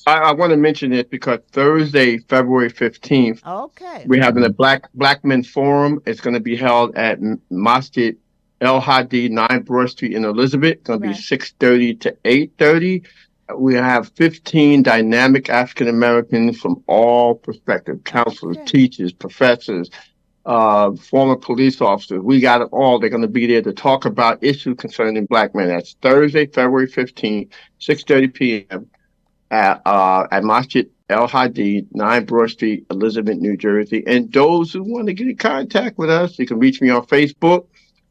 I want to mention this because Thursday, February 15th, Okay. we're having a Black Men Forum. It's going to be held at Masjid El Hadi, 9 Broad Street in Elizabeth. It's going to be Right. 6:30 to 8:30. We have 15 dynamic African Americans from all perspectives: counselors, Okay. teachers, professors, former police officers. We got it all. They're going to be there to talk about issues concerning Black men. That's Thursday, February 15th, 6:30 p.m. at Masjid El Hadi, 9 Broad Street, Elizabeth, New Jersey. And those who want to get in contact with us, you can reach me on Facebook,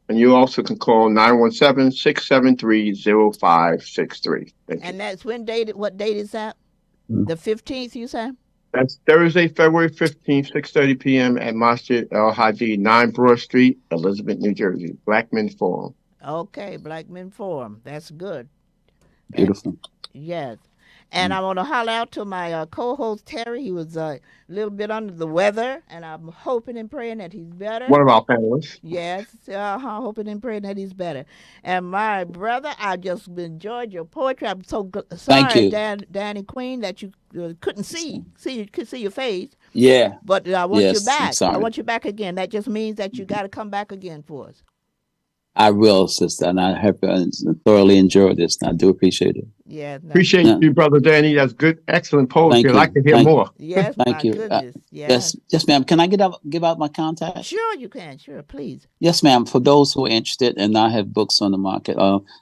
and you also can call 917-673-0563. Thank you. And that's what date is that? The 15th, you say? That's Thursday, February 15th, 6:30 p.m. at Masjid El Hadi, 9 Broad Street, Elizabeth, New Jersey. Black Men Forum. Okay, Black Men Forum. That's good. That, Beautiful. yes. And I want to holler out to my co-host Terry. He was a little bit under the weather, and I'm hoping and praying that he's better. One of our panelists. Yes, hoping and praying that he's better. And my brother, I just enjoyed your poetry. I'm so Thank sorry, you. Danny Queen, that you couldn't could see your face. Yeah. But I want you Yes, I'm back. I sorry. want you back again. That just means that you got to come back again for us. I will, sister, and I have thoroughly enjoyed this. And I do appreciate it. Yeah. No. Appreciate you, Brother Danny. That's good, excellent poetry. Thank I'd you. like to hear Thank more. Yes, Thank my you. goodness. Yes. Yes, ma'am. Can I give out my contact? Sure, you can. Sure, please. Yes, ma'am. For those who are interested, and I have books on the market,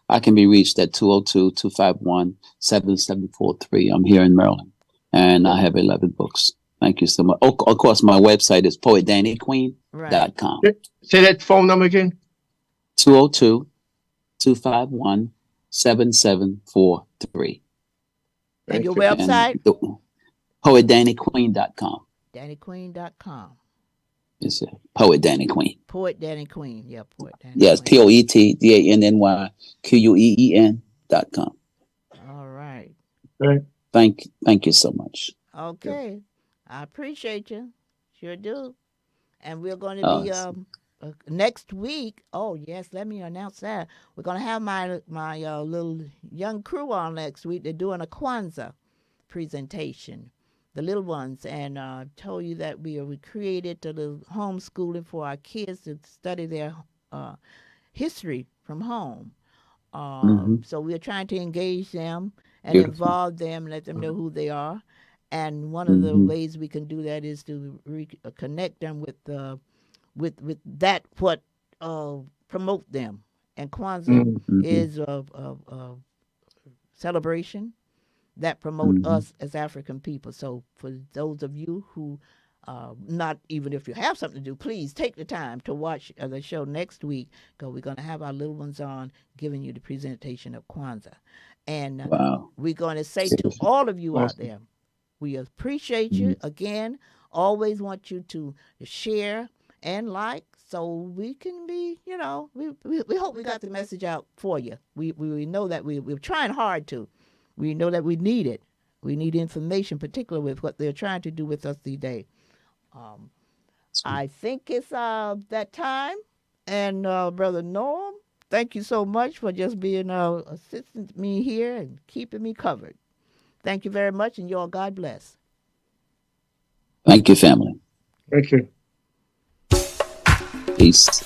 I can be reached at 202-251-7743. I'm here in Maryland, and I have 11 books. Thank you so much. Oh, of course, my website is poetdannyqueen.com. Right. Say that phone number again. 202-251-7743. And your website? Poetdannyqueen.com. DannyQueen.com. It's Poet Danny Queen. Poet Danny Queen. Yeah, Poet Danny Yes, Queen. PoetDannyQueen.com. All right. Right. Thank you so much. Okay. I appreciate you. Sure do. And we're going to be next week. Oh, yes, let me announce that. We're going to have my little young crew on next week. They're doing a Kwanzaa presentation, the little ones. And I told you that we created a little homeschooling for our kids to study their history from home. So we're trying to engage them and involve them, let them know who they are. And one of the ways we can do that is to connect them with that what promote them. And Kwanzaa is a celebration that promote us as African people. So for those of you who not even if you have something to do, please take the time to watch the show next week, because we're going to have our little ones on giving you the presentation of Kwanzaa. And we're going to say to all of you out there, we appreciate you. Again, always want you to share and like, so we can be, we hope we got the message out for you. We know that we're trying hard to. We know that we need it. We need information, particularly with what they're trying to do with us today. I think it's that time. And Brother Norm, thank you so much for just being assisting me here and keeping me covered. Thank you very much, and y'all, God bless. Thank you, family. Thank you. Peace.